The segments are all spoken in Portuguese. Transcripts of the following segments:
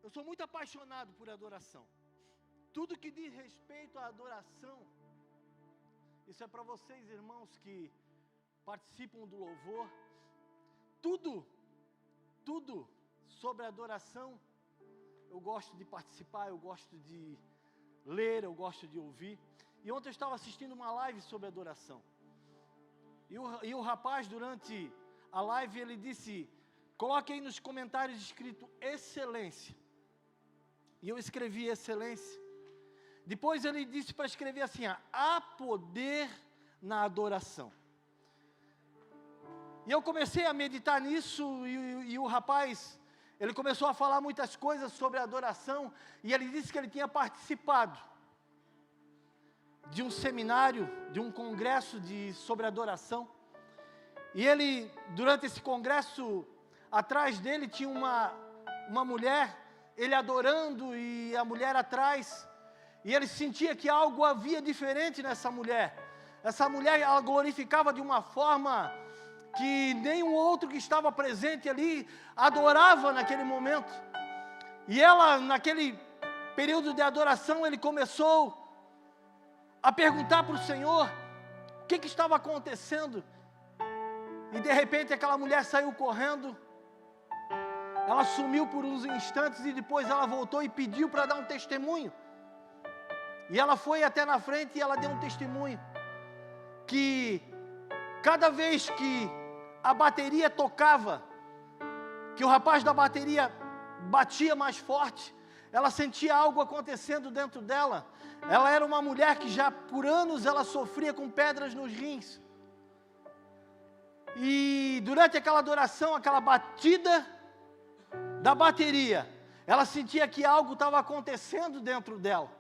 Eu sou muito apaixonado por adoração. Tudo que diz respeito à adoração, isso é para vocês, irmãos, que participam do louvor. Tudo sobre adoração, eu gosto de participar, eu gosto de ler, eu gosto de ouvir. E ontem eu estava assistindo uma live sobre adoração. E o rapaz, durante a live, ele disse, coloque aí nos comentários escrito excelência. E eu escrevi excelência. Depois ele disse para escrever assim, há poder na adoração. E eu comecei a meditar nisso, e o rapaz, ele começou a falar muitas coisas sobre adoração, e ele disse que ele tinha participado de um seminário, de um congresso sobre adoração. E ele, durante esse congresso, atrás dele tinha uma mulher, ele adorando e a mulher atrás, e ele sentia que algo havia diferente nessa mulher. Essa mulher, ela glorificava de uma forma que nenhum outro que estava presente ali adorava naquele momento. E ela, naquele período de adoração, ele começou a perguntar para o Senhor o que estava acontecendo. E de repente aquela mulher saiu correndo, ela sumiu por uns instantes e depois ela voltou e pediu para dar um testemunho. E ela foi até na frente e ela deu um testemunho, que cada vez que a bateria tocava, que o rapaz da bateria batia mais forte, ela sentia algo acontecendo dentro dela. Ela era uma mulher que já por anos ela sofria com pedras nos rins. E durante aquela adoração, aquela batida da bateria, ela sentia que algo estava acontecendo dentro dela.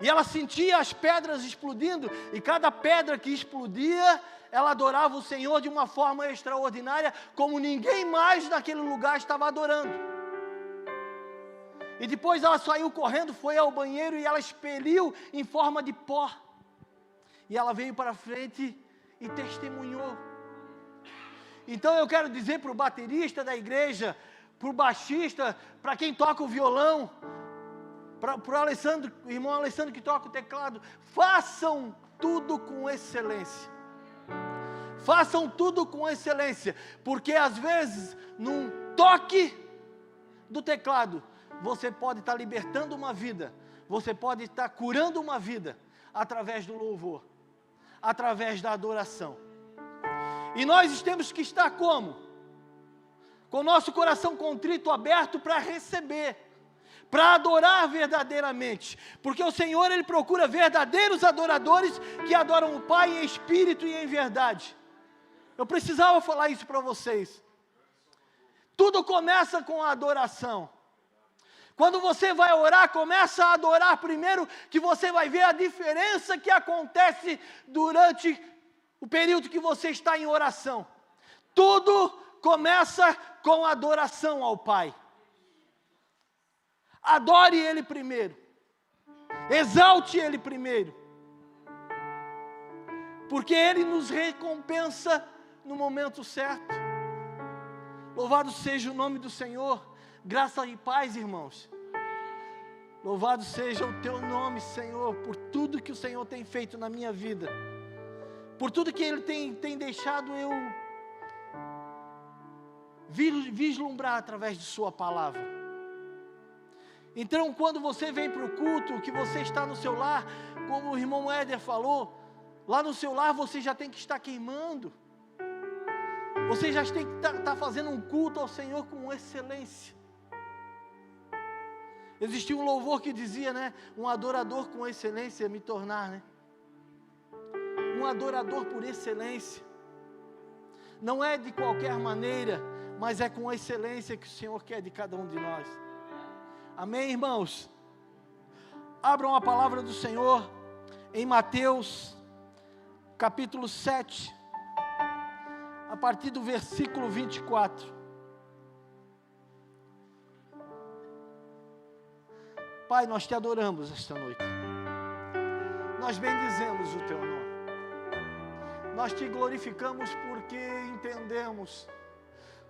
E ela sentia as pedras explodindo, e cada pedra que explodia, ela adorava o Senhor de uma forma extraordinária, como ninguém mais naquele lugar estava adorando. E depois ela saiu correndo, foi ao banheiro e ela expeliu em forma de pó. E ela veio para frente e testemunhou. Então eu quero dizer para o baterista da igreja, para o baixista, para quem toca o violão, para o Alessandro, o irmão Alessandro que toca o teclado, façam tudo com excelência. Façam tudo com excelência, porque às vezes, num toque do teclado, você pode estar libertando uma vida, você pode estar curando uma vida, através do louvor, através da adoração. E nós temos que estar como? Com o nosso coração contrito, aberto para receber, para adorar verdadeiramente, porque o Senhor, Ele procura verdadeiros adoradores, que adoram o Pai em espírito e em verdade. Eu precisava falar isso para vocês. Tudo começa com a adoração. Quando você vai orar, começa a adorar primeiro, que você vai ver a diferença que acontece durante o período que você está em oração. Tudo começa com a adoração ao Pai. Adore Ele primeiro. Exalte Ele primeiro. Porque Ele nos recompensa no momento certo. Louvado seja o nome do Senhor. Graça e paz, irmãos. Louvado seja o Teu nome, Senhor, por tudo que o Senhor tem feito na minha vida. Por tudo que Ele tem deixado eu vislumbrar através de Sua palavra. Então, quando você vem para o culto, que você está no seu lar, como o irmão Éder falou, lá no seu lar você já tem que estar queimando. Você já tem que estar fazendo um culto ao Senhor com excelência. Existia um louvor que dizia, né? Um adorador com excelência me tornar, né? Um adorador por excelência. Não é de qualquer maneira, mas é com excelência que o Senhor quer de cada um de nós. Amém, irmãos? Abram a palavra do Senhor em Mateus, capítulo 7, a partir do versículo 24. Pai, nós te adoramos esta noite. Nós bendizemos o Teu nome. Nós te glorificamos porque entendemos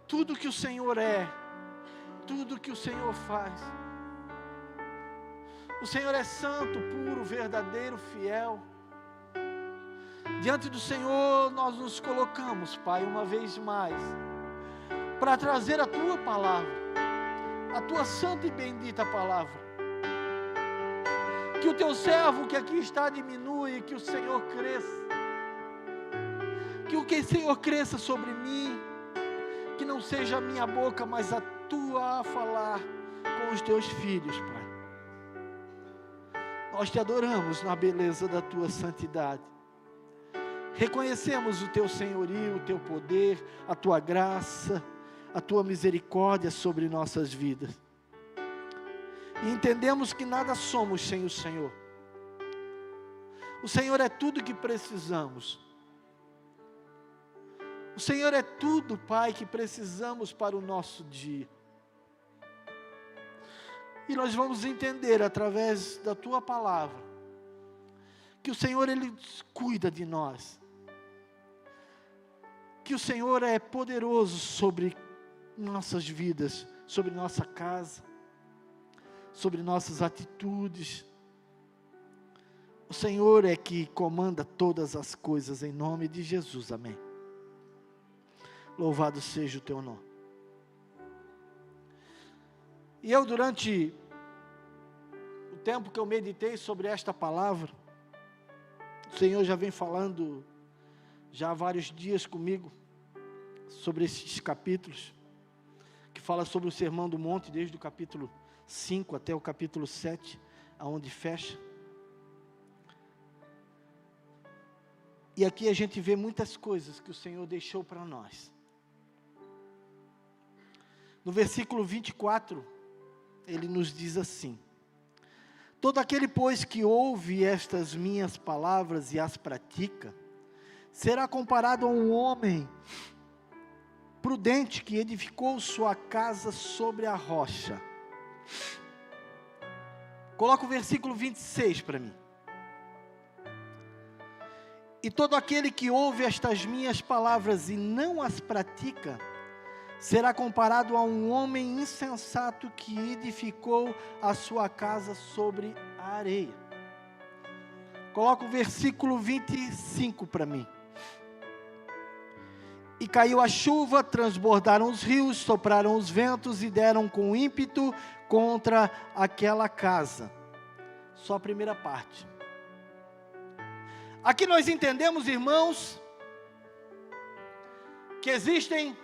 tudo que o Senhor é, tudo que o Senhor faz. O Senhor é santo, puro, verdadeiro, fiel. Diante do Senhor nós nos colocamos, Pai, uma vez mais, para trazer a Tua palavra, a Tua santa e bendita palavra. Que o Teu servo que aqui está diminua e que o Senhor cresça. Que o Senhor cresça sobre mim, que não seja a minha boca, mas a Tua a falar com os Teus filhos, Pai. Nós Te adoramos na beleza da Tua santidade. Reconhecemos o Teu senhorio, o Teu poder, a Tua graça, a Tua misericórdia sobre nossas vidas. E entendemos que nada somos sem o Senhor. O Senhor é tudo que precisamos. O Senhor é tudo, Pai, que precisamos para o nosso dia. E nós vamos entender através da Tua palavra que o Senhor, Ele cuida de nós. Que o Senhor é poderoso sobre nossas vidas, sobre nossa casa, sobre nossas atitudes. O Senhor é que comanda todas as coisas, em nome de Jesus, amém. Louvado seja o Teu nome. E eu, durante o tempo que eu meditei sobre esta palavra, o Senhor já vem falando, já há vários dias comigo, sobre esses capítulos, que fala sobre o Sermão do Monte, desde o capítulo 5 até o capítulo 7, aonde fecha. E aqui a gente vê muitas coisas que o Senhor deixou para nós. No versículo 24, Ele nos diz assim: todo aquele, pois, que ouve estas minhas palavras e as pratica, será comparado a um homem prudente que edificou sua casa sobre a rocha. Coloca o versículo 26 para mim. E todo aquele que ouve estas minhas palavras e não as pratica, será comparado a um homem insensato que edificou a sua casa sobre a areia. Coloca o versículo 25 para mim. E caiu a chuva, transbordaram os rios, sopraram os ventos e deram com ímpeto contra aquela casa. Só a primeira parte. Aqui nós entendemos, irmãos, que existem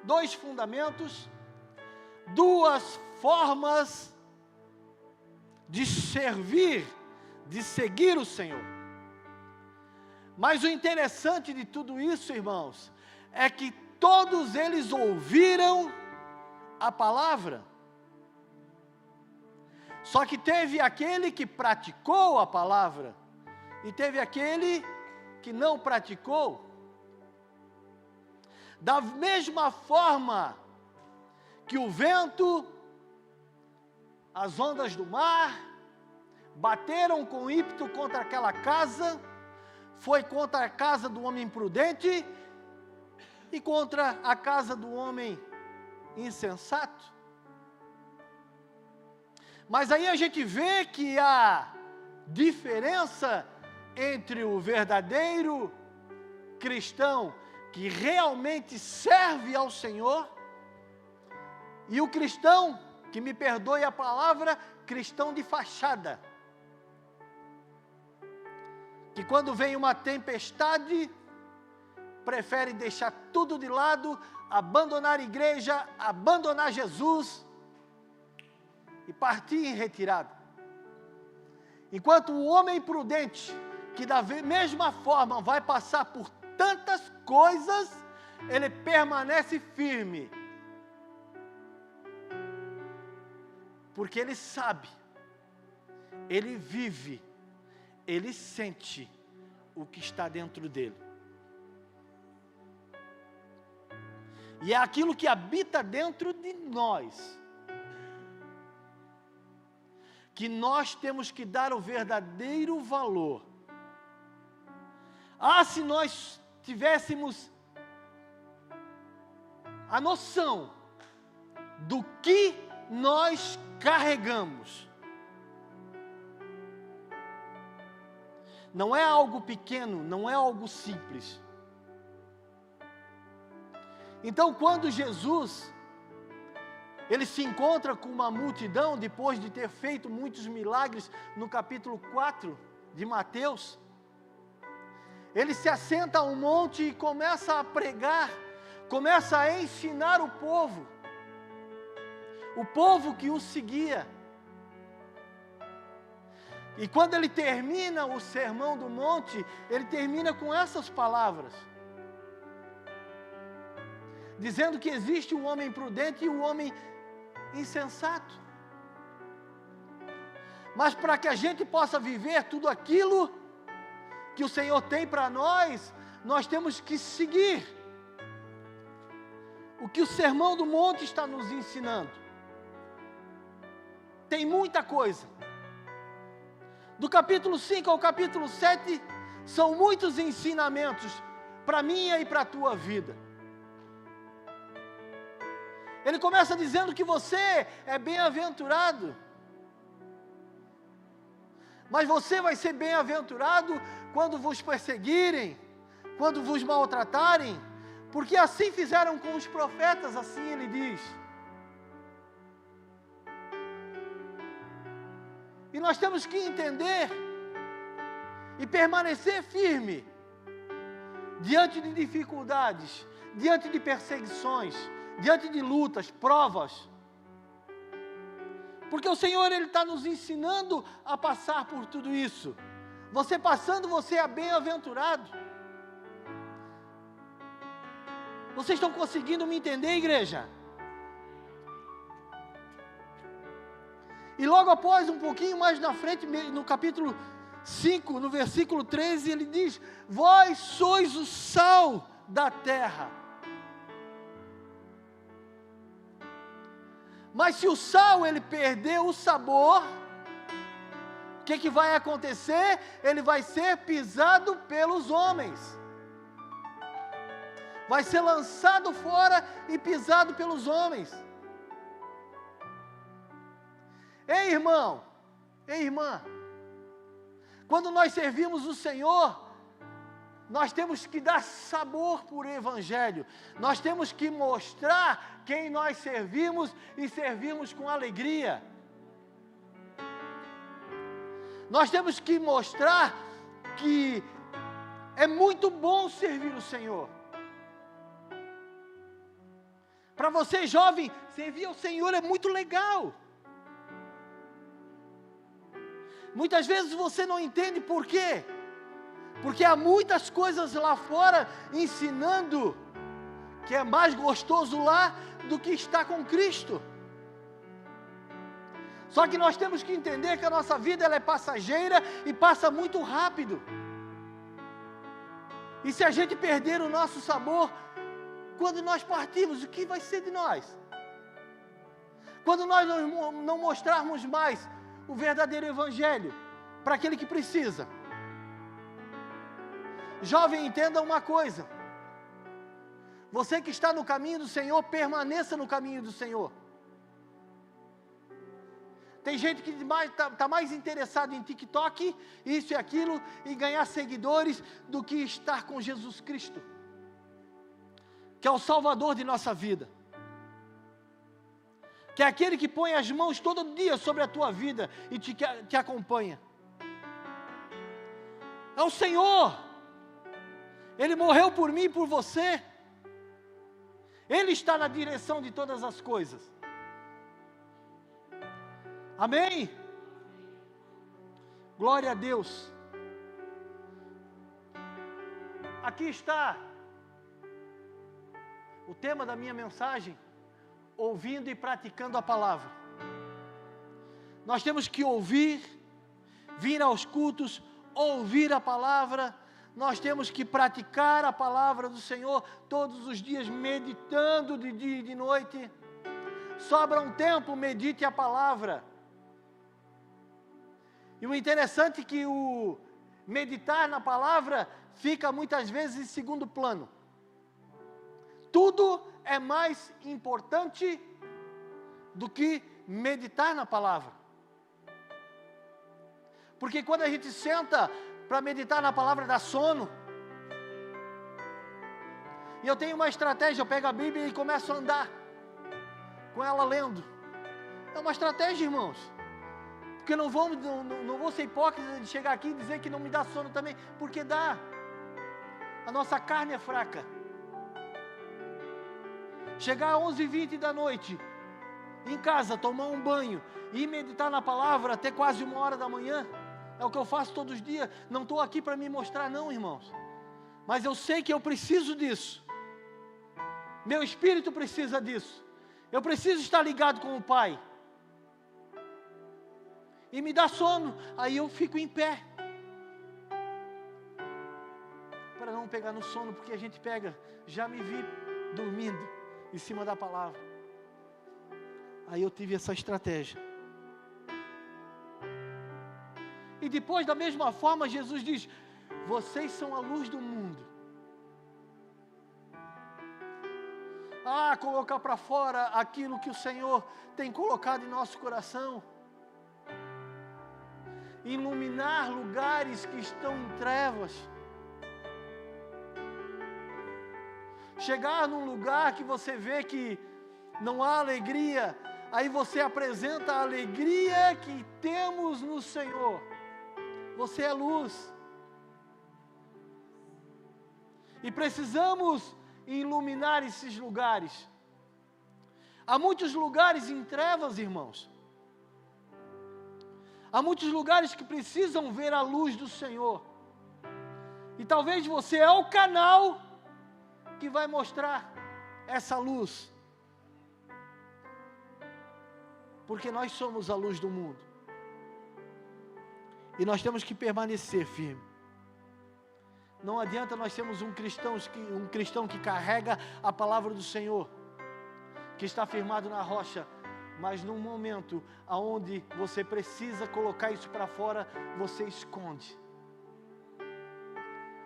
dois fundamentos, duas formas de servir, de seguir o Senhor. Mas o interessante de tudo isso, irmãos, é que todos eles ouviram a palavra. Só que teve aquele que praticou a palavra, e teve aquele que não praticou. Da mesma forma que o vento, as ondas do mar, bateram com ímpeto contra aquela casa, foi contra a casa do homem imprudente e contra a casa do homem insensato. Mas aí a gente vê que a diferença entre o verdadeiro cristão que realmente serve ao Senhor e o cristão, que me perdoe a palavra, cristão de fachada, que quando vem uma tempestade, prefere deixar tudo de lado, abandonar a igreja, abandonar Jesus e partir em retirada. Enquanto o homem prudente, que da mesma forma vai passar por tantas coisas, ele permanece firme, porque ele sabe, ele vive, ele sente o que está dentro dele. E é aquilo que habita dentro de nós, que nós temos que dar o verdadeiro valor. Se nós tivéssemos a noção do que nós carregamos. Não é algo pequeno, não é algo simples. Então, quando Jesus, ele se encontra com uma multidão, depois de ter feito muitos milagres, no capítulo 4 de Mateus, ele se assenta a um monte e começa a pregar, começa a ensinar o povo que o seguia. E quando ele termina o sermão do monte, ele termina com essas palavras, dizendo que existe o homem prudente e o homem insensato. Mas para que a gente possa viver tudo aquilo que o Senhor tem para nós, nós temos que seguir o que o Sermão do Monte está nos ensinando. Tem muita coisa. Do capítulo 5 ao capítulo 7, são muitos ensinamentos para a minha e para a tua vida. Ele começa dizendo que você é bem-aventurado, mas você vai ser bem-aventurado quando vos perseguirem, quando vos maltratarem, porque assim fizeram com os profetas, assim ele diz. E nós temos que entender e permanecer firme diante de dificuldades, diante de perseguições, diante de lutas, provas. Porque o Senhor, Ele está nos ensinando a passar por tudo isso. Você passando, você é bem-aventurado. Vocês estão conseguindo me entender, igreja? E logo após, um pouquinho mais na frente, no capítulo 5, no versículo 13, ele diz: vós sois o sal da terra. Mas se o sal ele perder o sabor, o que vai acontecer? Ele vai ser pisado pelos homens. Vai ser lançado fora e pisado pelos homens. Ei, irmão, ei, irmã, quando nós servimos o Senhor, nós temos que dar sabor por Evangelho, nós temos que mostrar quem nós servimos e servimos com alegria. Nós temos que mostrar que é muito bom servir o Senhor. Para você jovem, servir ao Senhor é muito legal. Muitas vezes você não entende por quê? Porque há muitas coisas lá fora ensinando que é mais gostoso lá do que estar com Cristo. Só que nós temos que entender que a nossa vida ela é passageira e passa muito rápido. E se a gente perder o nosso sabor, quando nós partirmos, o que vai ser de nós? Quando nós não mostrarmos mais o verdadeiro Evangelho para aquele que precisa. Jovem, entenda uma coisa: você que está no caminho do Senhor, permaneça no caminho do Senhor. Tem gente que está mais interessado em TikTok, isso e aquilo, e ganhar seguidores, do que estar com Jesus Cristo, que é o Salvador de nossa vida, que é aquele que põe as mãos todo dia sobre a tua vida e te acompanha. É o Senhor. Ele morreu por mim e por você. Ele está na direção de todas as coisas. Amém? Glória a Deus. Aqui está o tema da minha mensagem: ouvindo e praticando a palavra. Nós temos que ouvir, vir aos cultos, ouvir a palavra. Nós temos que praticar a palavra do Senhor todos os dias, meditando de dia e de noite. Sobra um tempo, medite a palavra. E o interessante é que o meditar na palavra fica muitas vezes em segundo plano. Tudo é mais importante do que meditar na palavra. Porque quando a gente senta para meditar na palavra, dá sono. E eu tenho uma estratégia, eu pego a Bíblia e começo a andar com ela lendo. É uma estratégia, irmãos. Porque não vou ser hipócrita de chegar aqui e dizer que não me dá sono também, porque dá. A nossa carne é fraca. Chegar às 11h20 da noite, em casa, tomar um banho e meditar na palavra até quase 1h da manhã, é o que eu faço todos os dias. Não estou aqui para me mostrar não, irmãos. Mas eu sei que eu preciso disso. Meu espírito precisa disso. Eu preciso estar ligado com o Pai. E me dá sono, aí eu fico em pé. Para não pegar no sono, porque a gente pega. Já me vi dormindo em cima da palavra. Aí eu tive essa estratégia. E depois, da mesma forma, Jesus diz: vocês são a luz do mundo. Colocar para fora aquilo que o Senhor tem colocado em nosso coração. Iluminar lugares que estão em trevas. Chegar num lugar que você vê que não há alegria, aí você apresenta a alegria que temos no Senhor. Você é luz. E precisamos iluminar esses lugares. Há muitos lugares em trevas, irmãos. Há muitos lugares que precisam ver a luz do Senhor. E talvez você é o canal que vai mostrar essa luz. Porque nós somos a luz do mundo. E nós temos que permanecer firme. Não adianta nós sermos um cristão que carrega a palavra do Senhor, que está firmado na rocha, mas num momento onde você precisa colocar isso para fora, você esconde.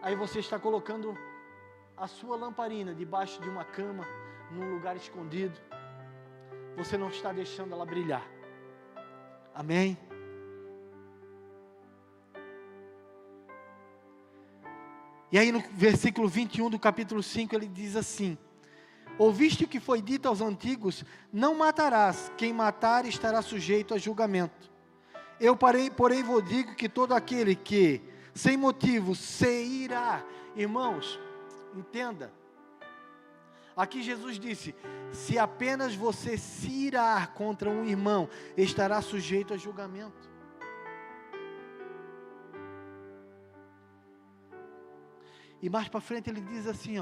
Aí você está colocando a sua lamparina debaixo de uma cama, num lugar escondido. Você não está deixando ela brilhar. Amém? E aí no versículo 21 do capítulo 5 ele diz assim: ouviste o que foi dito aos antigos, não matarás, quem matar estará sujeito a julgamento. Eu porém vos digo que todo aquele que, sem motivo, se irá. Irmãos, entenda, aqui Jesus disse, se apenas você se irar contra um irmão, estará sujeito a julgamento. E mais para frente ele diz assim,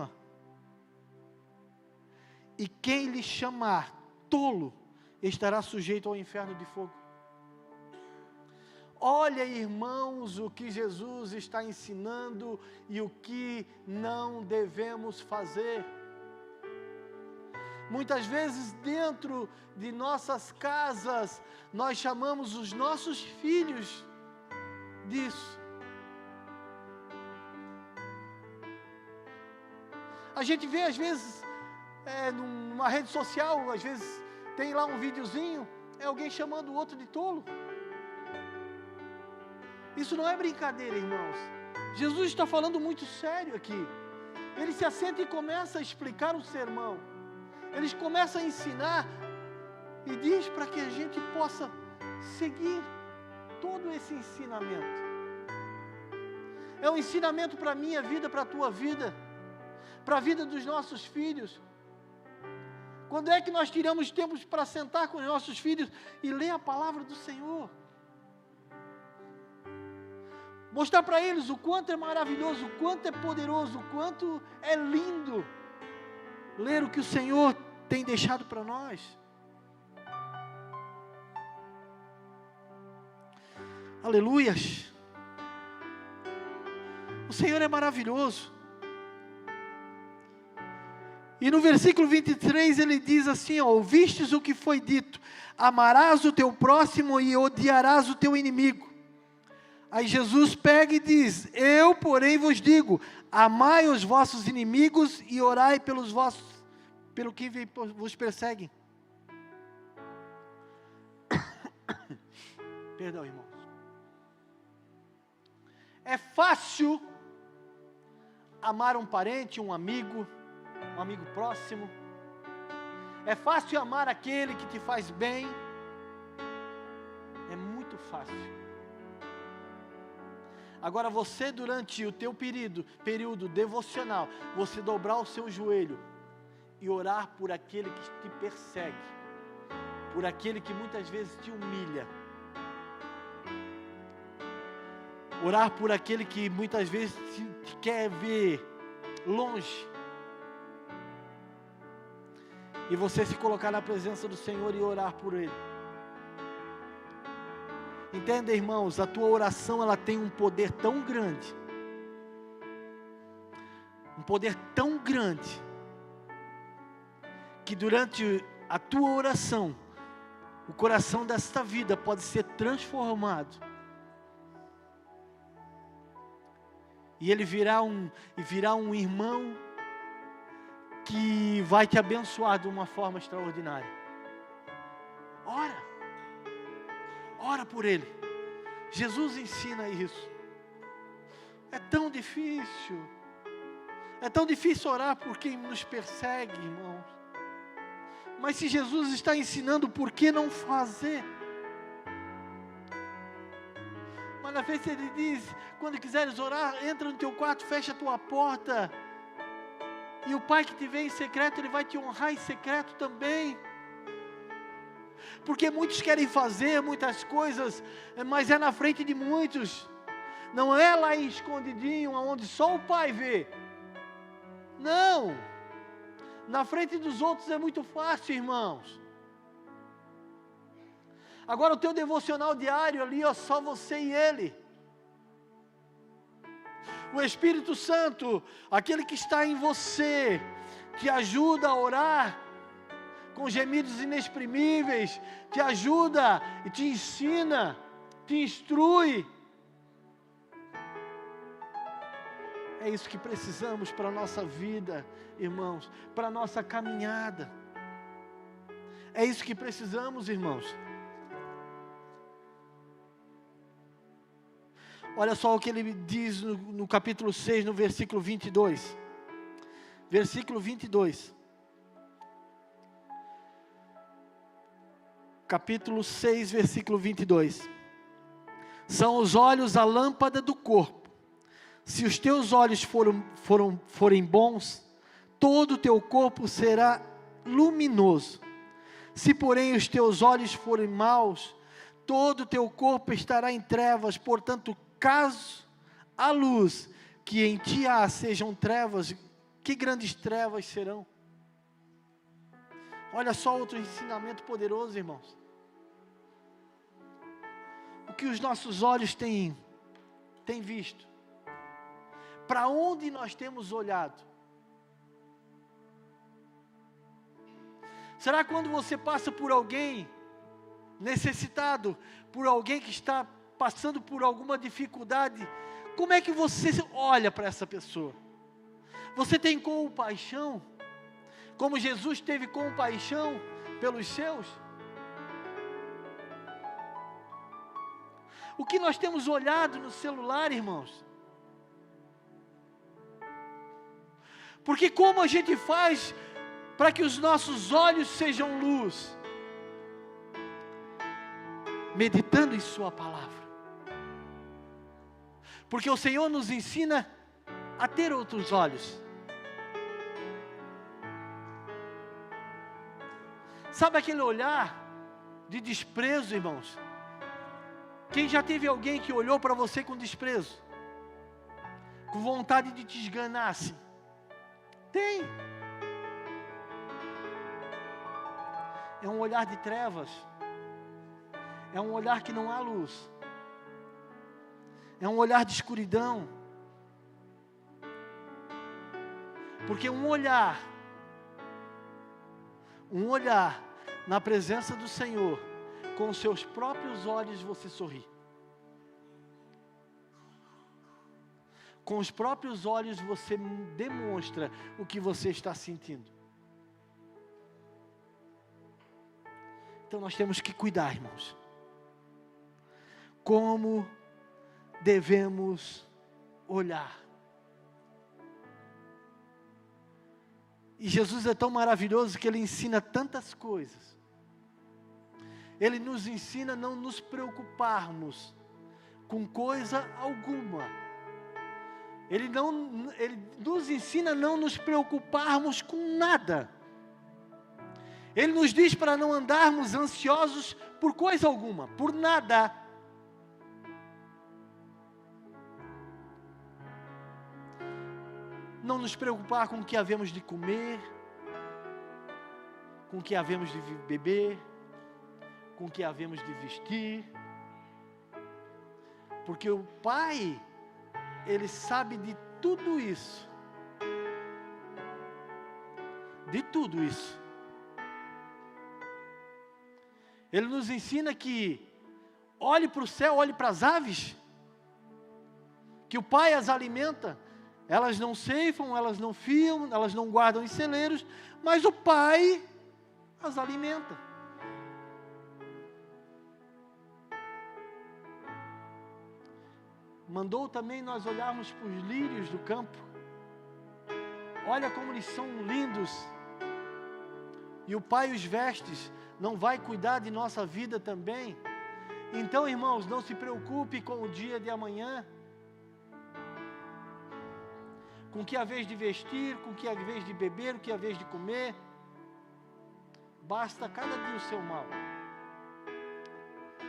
e quem lhe chamar tolo, estará sujeito ao inferno de fogo. Olha, irmãos, o que Jesus está ensinando e o que não devemos fazer. Muitas vezes dentro de nossas casas, nós chamamos os nossos filhos disso. A gente vê às vezes, numa rede social, às vezes tem lá um videozinho, é alguém chamando o outro de tolo. Isso não é brincadeira, irmãos. Jesus está falando muito sério aqui. Ele se assenta e começa a explicar o sermão. Ele começa a ensinar e diz para que a gente possa seguir todo esse ensinamento. É um ensinamento para a minha vida, para a tua vida, para a vida dos nossos filhos. Quando é que nós tiramos tempo para sentar com os nossos filhos e ler a palavra do Senhor? Mostrar para eles o quanto é maravilhoso, o quanto é poderoso, o quanto é lindo ler o que o Senhor tem deixado para nós. Aleluias! O Senhor é maravilhoso. E no versículo 23 ele diz assim, ouvistes o que foi dito, amarás o teu próximo e odiarás o teu inimigo. Aí Jesus pega e diz, eu porém vos digo, amai os vossos inimigos e orai pelo que vos perseguem. Perdão, irmãos. É fácil amar um parente, um amigo próximo. É fácil amar aquele que te faz bem. É muito fácil. Agora você, durante o teu período devocional, você dobrar o seu joelho e orar por aquele que te persegue, por aquele que muitas vezes te humilha, orar por aquele que muitas vezes te quer ver longe, e você se colocar na presença do Senhor e orar por Ele. Entenda, irmãos, a tua oração, ela tem um poder tão grande, que durante a tua oração, o coração desta vida pode ser transformado, e ele virá um irmão que vai te abençoar de uma forma extraordinária. Ora por ele. Jesus ensina isso. É tão difícil orar por quem nos persegue, irmãos. Mas se Jesus está ensinando, por que não fazer? Mas na frente ele diz, quando quiseres orar, entra no teu quarto, fecha a tua porta, e o Pai que te vê em secreto, Ele vai te honrar em secreto também. Porque muitos querem fazer muitas coisas, mas é na frente de muitos. Não é lá escondidinho, onde só o Pai vê. Não. Na frente dos outros é muito fácil, irmãos. Agora o teu devocional diário ali, só você e Ele. O Espírito Santo, aquele que está em você, te ajuda a orar com gemidos inexprimíveis, te ajuda e te ensina, te instrui. É isso que precisamos para a nossa vida, irmãos, para a nossa caminhada. É isso que precisamos, irmãos. Olha só o que ele diz no capítulo 6, no versículo 22. Versículo 22. Capítulo 6, versículo 22. São os olhos a lâmpada do corpo. Se os teus olhos forem bons, todo o teu corpo será luminoso. Se porém os teus olhos forem maus, todo o teu corpo estará em trevas. Portanto, caso a luz que em ti há sejam trevas, que grandes trevas serão? Olha só outro ensinamento poderoso, irmãos. O que os nossos olhos têm visto? Para onde nós temos olhado? Será quando você passa por alguém necessitado, por alguém que está passando por alguma dificuldade, como é que você olha para essa pessoa? Você tem compaixão? Como Jesus teve compaixão pelos seus? O que nós temos olhado no celular, irmãos? Porque como a gente faz para que os nossos olhos sejam luz? Meditando em sua palavra. Porque o Senhor nos ensina a ter outros olhos. Sabe aquele olhar de desprezo, irmãos? Quem já teve alguém que olhou para você com desprezo? Com vontade de te esganar assim? Tem. É um olhar de trevas. É um olhar que não há luz. É um olhar de escuridão. Porque um olhar na presença do Senhor, com os seus próprios olhos você sorri. Com os próprios olhos você demonstra o que você está sentindo. Então nós temos que cuidar, irmãos. como devemos olhar. E Jesus é tão maravilhoso que Ele ensina tantas coisas. Ele nos ensina a não nos preocuparmos com coisa alguma. Ele nos ensina a não nos preocuparmos com nada. Ele nos diz para não andarmos ansiosos por coisa alguma, por nada. Não nos preocupar com o que havemos de comer, com o que havemos de beber, com o que havemos de vestir. Porque o Pai, Ele sabe de tudo isso. De tudo isso. Ele nos ensina que olhe para o céu, olhe para as aves, que o Pai as alimenta. Elas não ceifam, elas não fiam, elas não guardam em celeiros, mas o Pai as alimenta. Mandou também nós olharmos para os lírios do campo. Olha como eles são lindos. E o Pai os vestes. Não vai cuidar de nossa vida também? Então, irmãos, não se preocupe com o dia de amanhã. Com o que é a vez de vestir, com o que é a vez de beber, o que é a vez de comer. Basta cada dia o seu mal.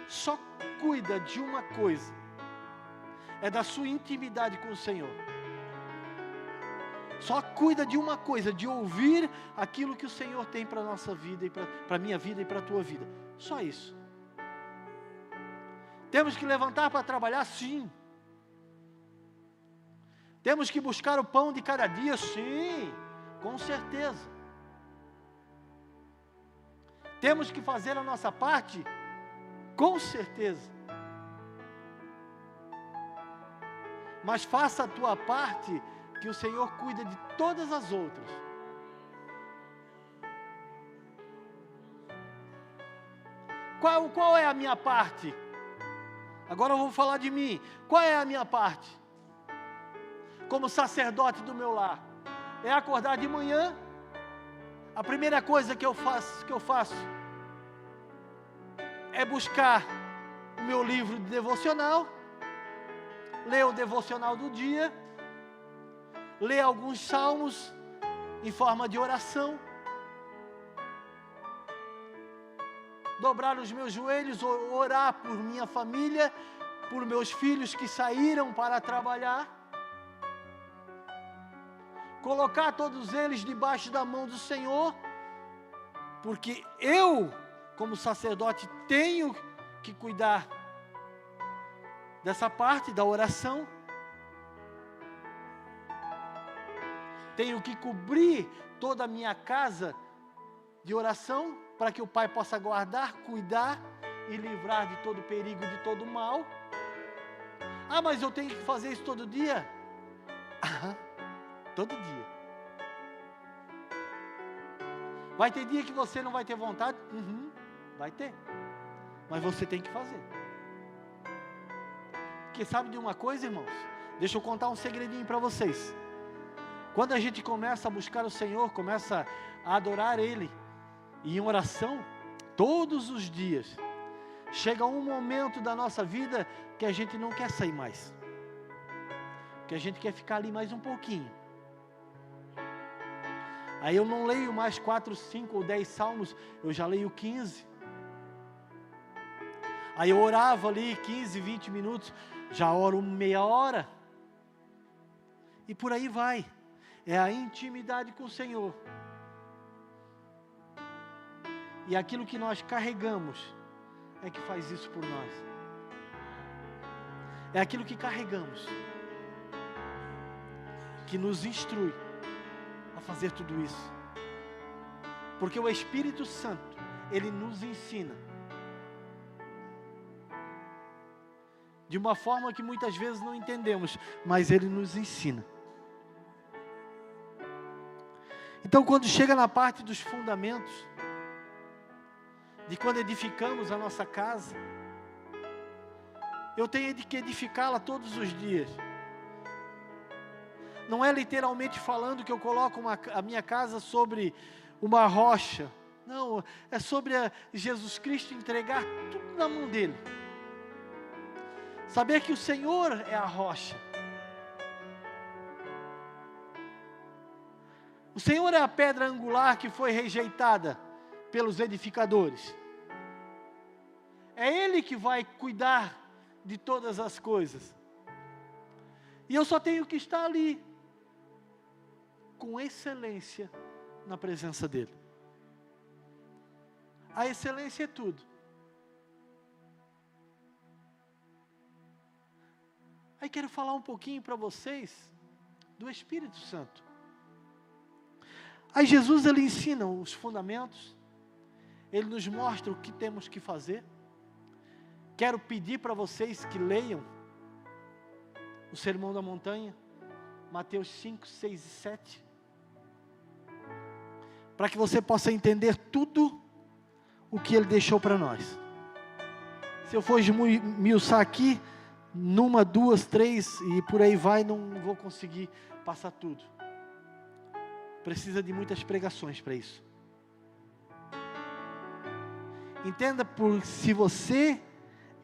Só cuida de uma coisa. É da sua intimidade com o Senhor. Só cuida de uma coisa, de ouvir aquilo que o Senhor tem para a nossa vida, e para a minha vida e para a tua vida. Só isso. Temos que levantar para trabalhar? Sim. Temos que buscar o pão de cada dia? Sim, com certeza. Temos que fazer a nossa parte? Com certeza. Mas faça a tua parte, que o Senhor cuida de todas as outras. Qual é a minha parte? Agora eu vou falar de mim. Qual é a minha parte? Como sacerdote do meu lar. É acordar de manhã. A primeira coisa que eu faço é buscar o meu livro de devocional, ler o devocional do dia, ler alguns salmos em forma de oração, dobrar os meus joelhos, orar por minha família, por meus filhos que saíram para trabalhar, colocar todos eles debaixo da mão do Senhor, porque eu, como sacerdote, tenho que cuidar dessa parte da oração. Tenho que cobrir toda a minha casa de oração, para que o Pai possa guardar, cuidar e livrar de todo perigo, de todo mal. Ah, mas eu tenho que fazer isso todo dia? Todo dia. Vai ter dia que você não vai ter vontade? Vai ter. Mas você tem que fazer. Porque sabe de uma coisa, irmãos? Deixa eu contar um segredinho para vocês. Quando a gente começa a buscar o Senhor, começa a adorar Ele, e em oração, todos os dias, chega um momento da nossa vida que a gente não quer sair mais. Que a gente quer ficar ali mais um pouquinho. Aí eu não leio mais 4, 5 ou 10 salmos, eu já leio 15. Aí eu orava ali 15, 20 minutos, já oro meia hora. E por aí vai. É a intimidade com o Senhor. E aquilo que nós carregamos é que faz isso por nós. É aquilo que carregamos que nos instrui a fazer tudo isso. Porque o Espírito Santo, Ele nos ensina de uma forma que muitas vezes não entendemos, mas Ele nos ensina. Então, quando chega na parte dos fundamentos, de quando edificamos a nossa casa, eu tenho que edificá-la todos os dias. Não é literalmente falando que eu coloco a minha casa sobre uma rocha. Não, é sobre Jesus Cristo entregar tudo na mão dele. Saber que o Senhor é a rocha. O Senhor é a pedra angular que foi rejeitada pelos edificadores. É Ele que vai cuidar de todas as coisas. E eu só tenho que estar ali, com excelência, na presença dEle. A excelência é tudo. Aí quero falar um pouquinho para vocês do Espírito Santo. Aí Jesus, ele ensina os fundamentos, ele nos mostra o que temos que fazer. Quero pedir para vocês que leiam o Sermão da Montanha, Mateus 5, 6 e 7, para que você possa entender tudo o que ele deixou para nós. Se eu for esmiuçar aqui, numa, duas, três e por aí vai, não vou conseguir passar tudo. Precisa de muitas pregações para isso. Entenda, se você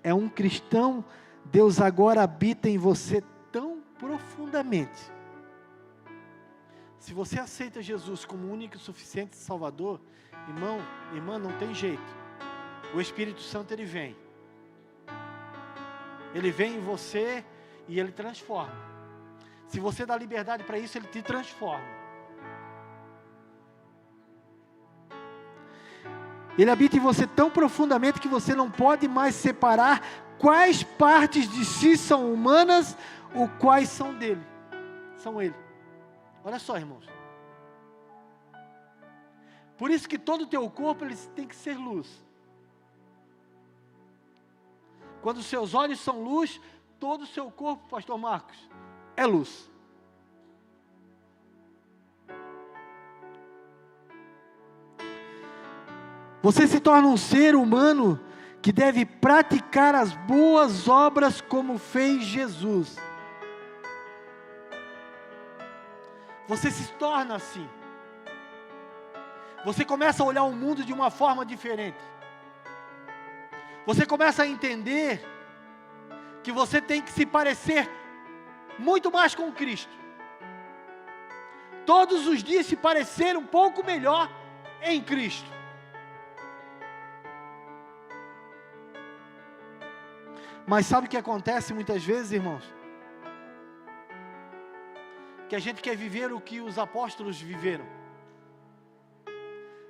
é um cristão, Deus agora habita em você tão profundamente. Se você aceita Jesus como único e suficiente Salvador, irmão, irmã, não tem jeito. O Espírito Santo, ele vem. Ele vem em você e ele transforma. Se você dá liberdade para isso, ele te transforma. Ele habita em você tão profundamente que você não pode mais separar quais partes de si são humanas ou quais são dele. São ele. Olha só, irmãos. Por isso que todo o teu corpo ele tem que ser luz. Quando os seus olhos são luz, todo o seu corpo, pastor Marcos, é luz. Você se torna um ser humano que deve praticar as boas obras como fez Jesus. Você se torna assim. Você começa a olhar o mundo de uma forma diferente. Você começa a entender que você tem que se parecer muito mais com Cristo. Todos os dias se parecer um pouco melhor em Cristo. Mas sabe o que acontece muitas vezes, irmãos? Que a gente quer viver o que os apóstolos viveram.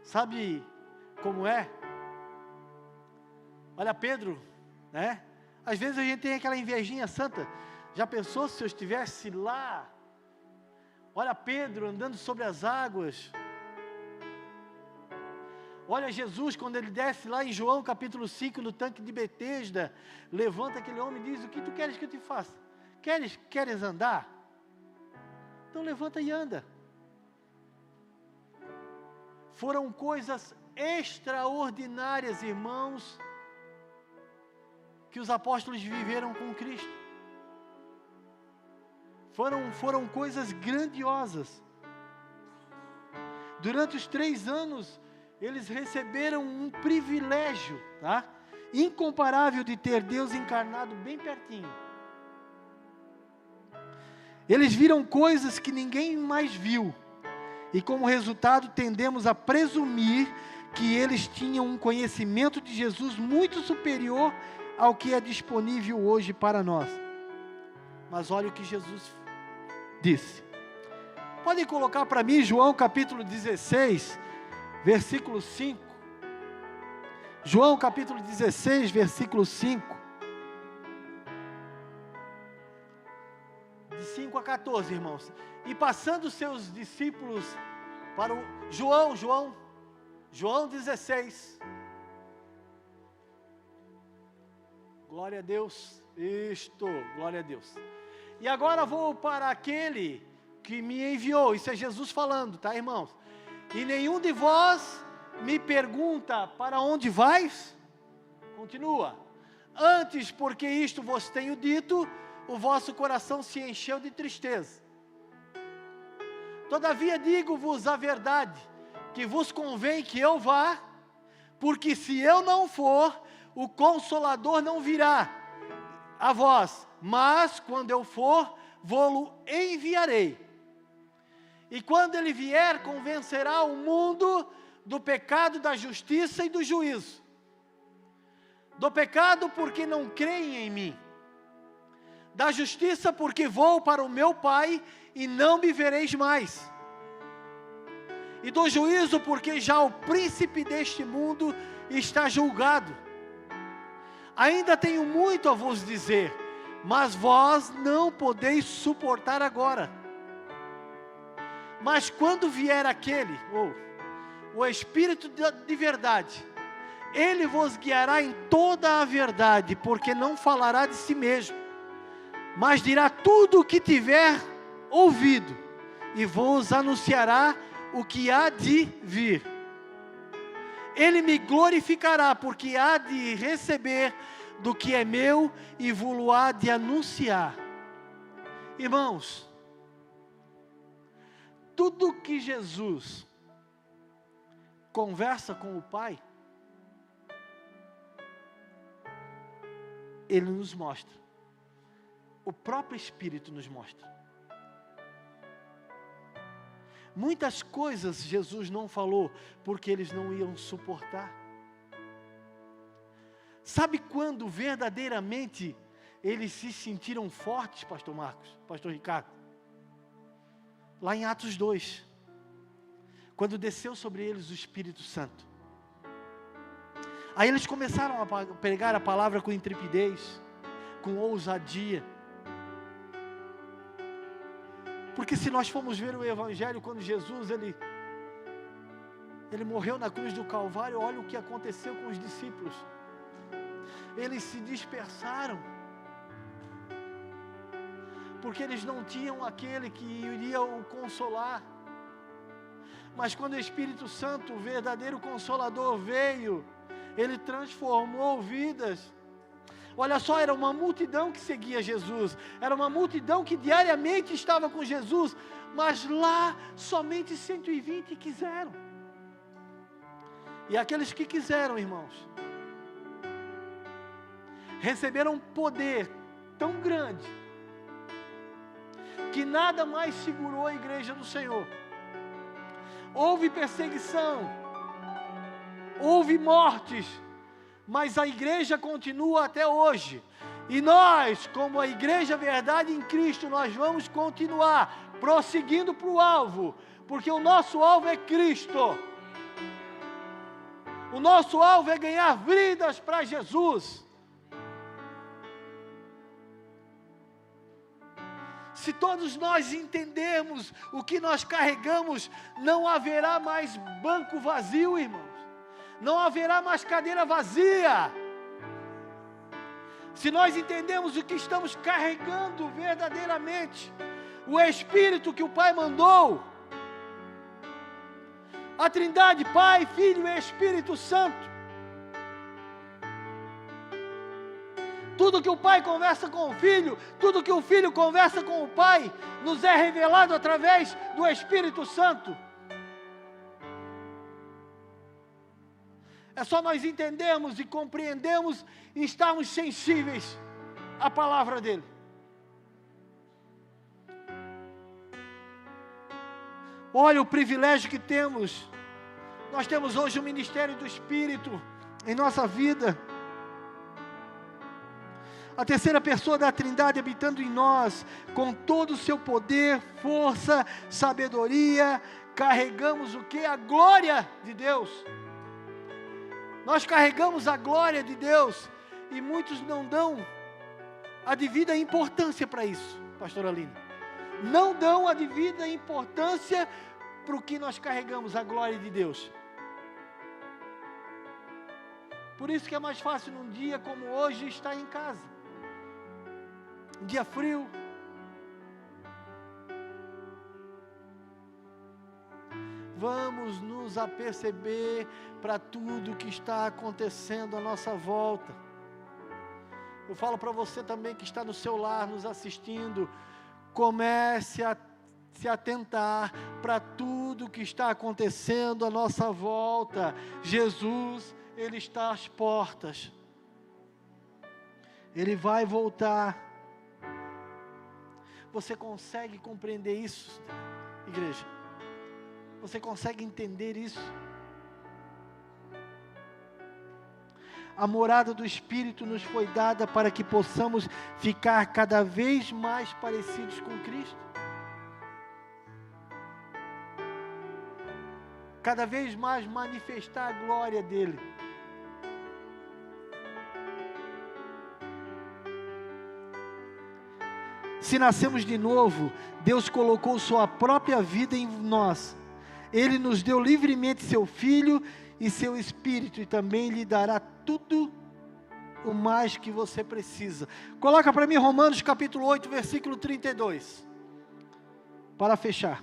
Sabe como é? Olha Pedro, né? Às vezes a gente tem aquela invejinha santa. Já pensou se eu estivesse lá? Olha Pedro andando sobre as águas. Olha Jesus quando ele desce lá em João capítulo 5, no tanque de Betesda. Levanta aquele homem e diz: o que tu queres que eu te faça? Queres andar? Então levanta e anda. Foram coisas extraordinárias, irmãos, que os apóstolos viveram com Cristo. Foram coisas grandiosas. Durante os 3 anos, eles receberam um privilégio, tá? Incomparável de ter Deus encarnado bem pertinho. Eles viram coisas que ninguém mais viu. E como resultado, tendemos a presumir que eles tinham um conhecimento de Jesus muito superior ao que é disponível hoje para nós. Mas olha o que Jesus disse. Podem colocar para mim João capítulo 16, versículo 5. João capítulo 16, versículo 5. De 5 a 14, irmãos. E passando seus discípulos para o João 16. Glória a Deus. Glória a Deus. E agora vou para aquele que me enviou. Isso é Jesus falando, tá, irmãos? E nenhum de vós me pergunta: para onde vais? Continua. Antes, porque isto vos tenho dito, o vosso coração se encheu de tristeza. Todavia digo-vos a verdade, que vos convém que eu vá, porque se eu não for, o Consolador não virá a vós, mas quando eu for, vô-lo enviarei. E quando ele vier, convencerá o mundo do pecado, da justiça e do juízo. Do pecado, porque não creem em mim. Da justiça, porque vou para o meu Pai e não me vereis mais. E do juízo, porque já o príncipe deste mundo está julgado. Ainda tenho muito a vos dizer, mas vós não podeis suportar agora. Mas quando vier aquele, o Espírito de verdade, ele vos guiará em toda a verdade, porque não falará de si mesmo, mas dirá tudo o que tiver ouvido, e vos anunciará o que há de vir. Ele me glorificará, porque há de receber do que é meu, e vos há de anunciar. Irmãos, tudo que Jesus conversa com o Pai, Ele nos mostra. O próprio Espírito nos mostra. Muitas coisas Jesus não falou, porque eles não iam suportar. Sabe quando verdadeiramente eles se sentiram fortes, pastor Marcos, pastor Ricardo? Lá em Atos 2, quando desceu sobre eles o Espírito Santo. Aí eles começaram a pregar a palavra com intrepidez, com ousadia. Porque se nós formos ver o Evangelho, quando Jesus, ele morreu na cruz do Calvário, olha o que aconteceu com os discípulos. Eles se dispersaram, porque eles não tinham aquele que iria o consolar. Mas quando o Espírito Santo, o verdadeiro Consolador, veio, ele transformou vidas. Olha só, era uma multidão que seguia Jesus, era uma multidão que diariamente estava com Jesus, mas lá somente 120 quiseram. E aqueles que quiseram, irmãos, receberam um poder tão grande, que nada mais segurou a igreja do Senhor. Houve perseguição, houve mortes, mas a igreja continua até hoje. E nós, como a igreja verdade em Cristo, nós vamos continuar prosseguindo para o alvo, porque o nosso alvo é Cristo. O nosso alvo é ganhar vidas para Jesus. Se todos nós entendermos o que nós carregamos, não haverá mais banco vazio, irmãos. Não haverá mais cadeira vazia. Se nós entendemos o que estamos carregando verdadeiramente, o Espírito que o Pai mandou, a Trindade, Pai, Filho e Espírito Santo, tudo que o Pai conversa com o Filho, tudo que o Filho conversa com o Pai, nos é revelado através do Espírito Santo. É só nós entendermos e compreendermos e estarmos sensíveis à palavra dEle. Olha o privilégio que temos. Nós temos hoje o ministério do Espírito em nossa vida. A terceira pessoa da Trindade habitando em nós, com todo o seu poder, força, sabedoria, carregamos o que? A glória de Deus. Nós carregamos a glória de Deus, e muitos não dão a devida importância para isso, pastora Aline. Não dão a devida importância para o que nós carregamos, a glória de Deus. Por isso que é mais fácil num dia como hoje estar em casa. Um dia frio. Vamos nos aperceber para tudo que está acontecendo à nossa volta. Eu falo para você também que está no seu lar nos assistindo, comece a se atentar para tudo que está acontecendo à nossa volta. Jesus, Ele está às portas. Ele vai voltar. Você consegue compreender isso, igreja? Você consegue entender isso? A morada do Espírito nos foi dada para que possamos ficar cada vez mais parecidos com Cristo. Cada vez mais manifestar a glória dEle. Se nascemos de novo, Deus colocou sua própria vida em nós. Ele nos deu livremente seu Filho e seu Espírito, e também lhe dará tudo o mais que você precisa. Coloca para mim Romanos capítulo 8, versículo 32. Para fechar.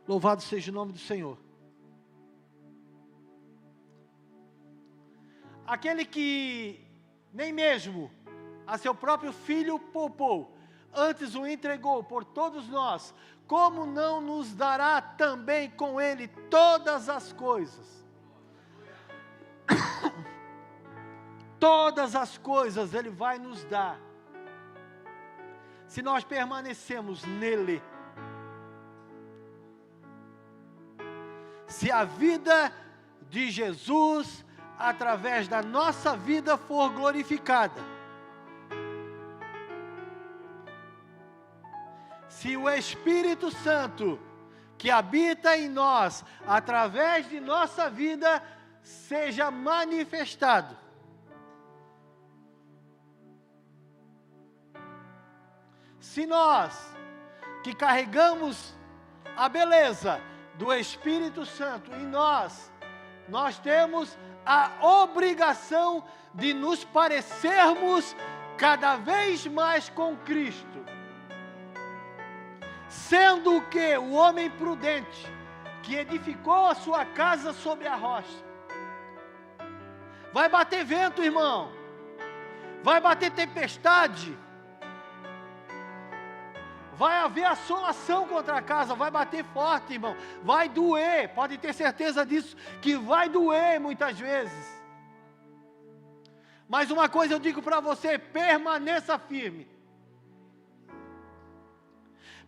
Louvado seja o nome do Senhor. Aquele que nem mesmo a seu próprio Filho poupou, antes o entregou por todos nós, como não nos dará também com Ele todas as coisas? Todas as coisas Ele vai nos dar, se nós permanecemos nele. Se a vida de Jesus, através da nossa vida, for glorificada, se o Espírito Santo, que habita em nós, através de nossa vida, seja manifestado, se nós, que carregamos a beleza do Espírito Santo em nós, nós temos a obrigação de nos parecermos cada vez mais com Cristo, sendo que o homem prudente, que edificou a sua casa sobre a rocha, vai bater vento, irmão, vai bater tempestade, vai haver assolação contra a casa, vai bater forte, irmão, vai doer, pode ter certeza disso, que vai doer muitas vezes. Mas uma coisa eu digo para você: permaneça firme,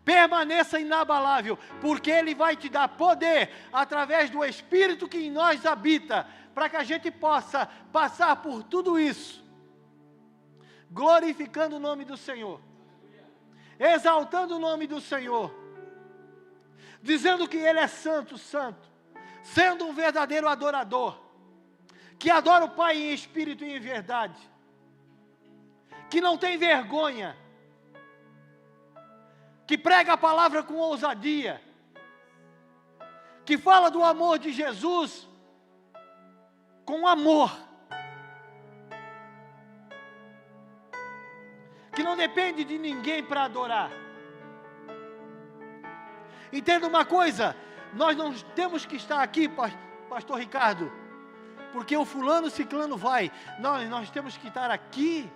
permaneça inabalável, porque Ele vai te dar poder, através do Espírito que em nós habita, para que a gente possa passar por tudo isso, glorificando o nome do Senhor, exaltando o nome do Senhor, dizendo que Ele é santo, santo, sendo um verdadeiro adorador, que adora o Pai em espírito e em verdade, que não tem vergonha, que prega a palavra com ousadia, que fala do amor de Jesus com amor, que não depende de ninguém para adorar. Entenda uma coisa, nós não temos que estar aqui, pastor Ricardo, porque o fulano ciclano vai. Nós temos que estar aqui,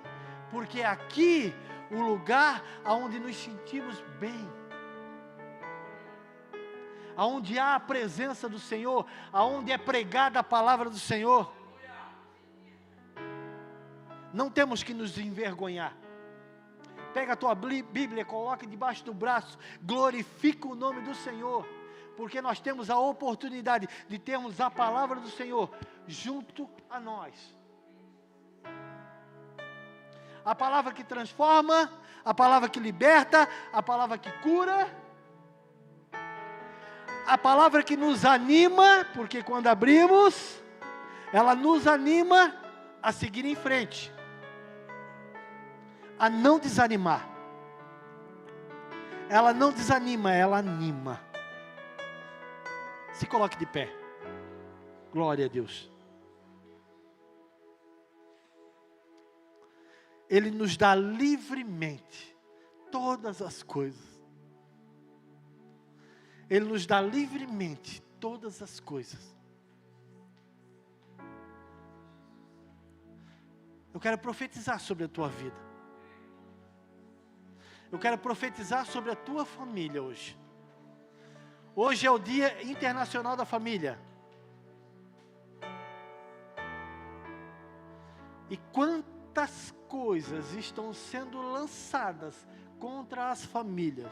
porque é aqui o lugar aonde nos sentimos bem, aonde há a presença do Senhor, aonde é pregada a palavra do Senhor. Não temos que nos envergonhar. Pega a tua Bíblia, coloca debaixo do braço, glorifica o nome do Senhor, porque nós temos a oportunidade de termos a palavra do Senhor junto a nós. A palavra que transforma, a palavra que liberta, a palavra que cura, a palavra que nos anima, porque quando abrimos, ela nos anima a seguir em frente, a não desanimar. Ela não desanima, ela anima. Se coloque de pé. Glória a Deus. Ele nos dá livremente todas as coisas. Ele nos dá livremente todas as coisas. Eu quero profetizar sobre a tua vida. Eu quero profetizar sobre a tua família hoje. Hoje é o Dia Internacional da Família. E quantas coisas estão sendo lançadas contra as famílias.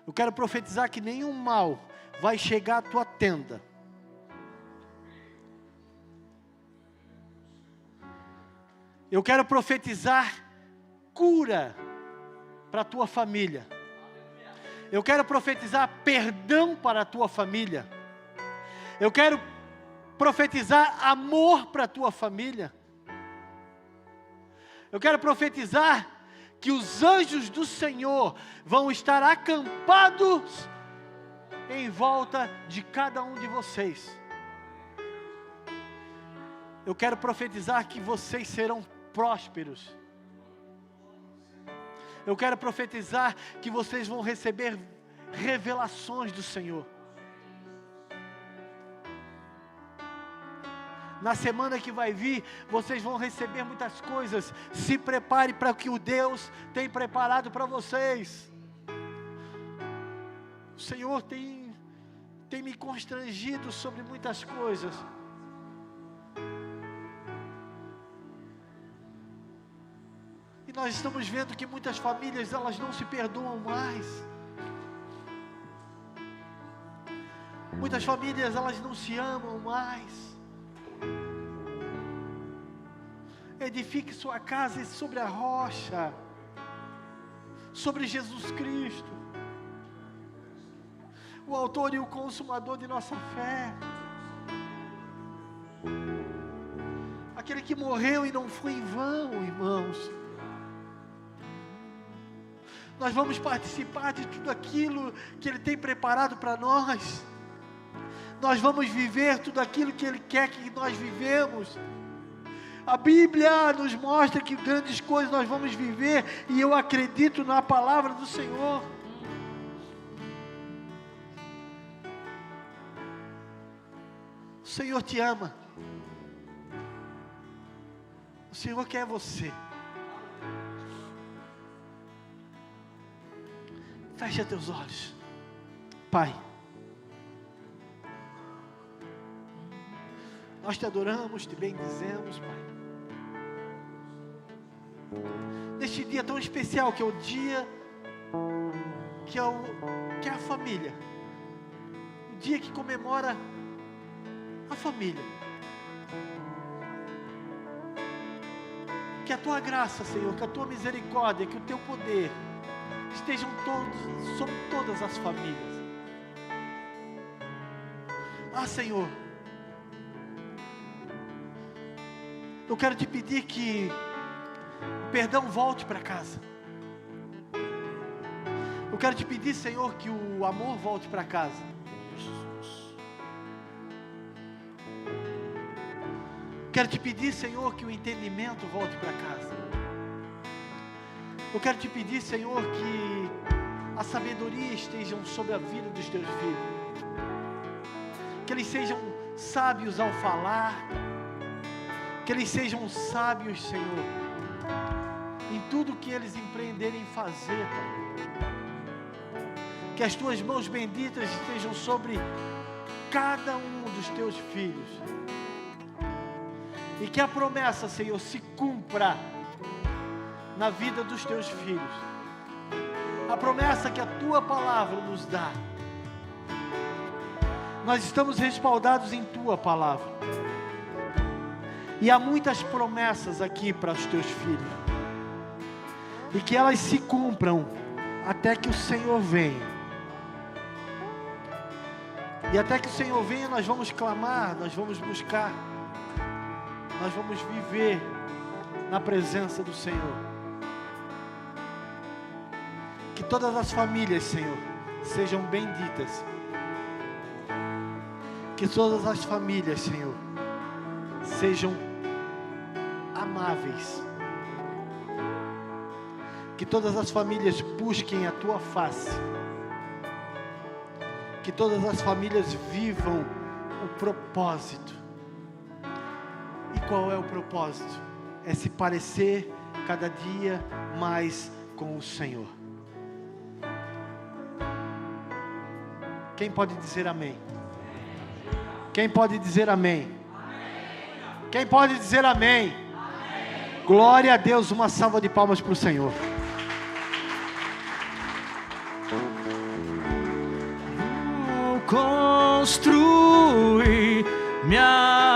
Eu quero profetizar que nenhum mal vai chegar à tua tenda. Eu quero profetizar cura para a tua família. Eu quero profetizar perdão para a tua família. Eu quero profetizar amor para a tua família. Eu quero profetizar que os anjos do Senhor vão estar acampados em volta de cada um de vocês. Eu quero profetizar que vocês serão prósperos. Eu quero profetizar que vocês vão receber revelações do Senhor. Na semana que vai vir, vocês vão receber muitas coisas. Se prepare para o que o Deus tem preparado para vocês. O Senhor tem me constrangido sobre muitas coisas. E nós estamos vendo que muitas famílias, elas não se perdoam mais. Muitas famílias, elas não se amam mais. Edifique sua casa sobre a rocha, sobre Jesus Cristo, o autor e o consumador de nossa fé, aquele que morreu e não foi em vão, irmãos. Nós vamos participar de tudo aquilo que Ele tem preparado para nós. Nós vamos viver tudo aquilo que Ele quer que nós vivemos. A Bíblia nos mostra que grandes coisas nós vamos viver, e eu acredito na palavra do Senhor. O Senhor te ama. O Senhor quer você. Fecha teus olhos. Pai, nós te adoramos, te bendizemos, Pai. Neste dia tão especial, que é o dia que é a família, o dia que comemora a família. Que a tua graça, Senhor, que a tua misericórdia, que o teu poder estejam todos sobre todas as famílias. Ah, Senhor, eu quero te pedir que o perdão volte para casa. Eu quero te pedir, Senhor, que o amor volte para casa. Quero te pedir, Senhor, que o entendimento volte para casa. Eu quero te pedir, Senhor, que a sabedoria esteja sobre a vida dos teus filhos. Que eles sejam sábios ao falar. Que eles sejam sábios, Senhor, em tudo que eles empreenderem fazer, Pai. Que as tuas mãos benditas estejam sobre cada um dos teus filhos. E que a promessa, Senhor, se cumpra na vida dos teus filhos. A promessa que a tua palavra nos dá. Nós estamos respaldados em tua palavra. E há muitas promessas aqui para os teus filhos. E que elas se cumpram até que o Senhor venha. E até que o Senhor venha, nós vamos clamar, nós vamos buscar, nós vamos viver na presença do Senhor. Que todas as famílias, Senhor, sejam benditas. Que todas as famílias, Senhor, sejam amáveis. Que todas as famílias busquem a tua face. Que todas as famílias vivam o propósito. qual é o propósito? É se parecer cada dia mais com o Senhor. Quem pode dizer amém? Quem pode dizer amém? Quem pode dizer amém? Glória a Deus, uma salva de palmas para o Senhor. Construir minha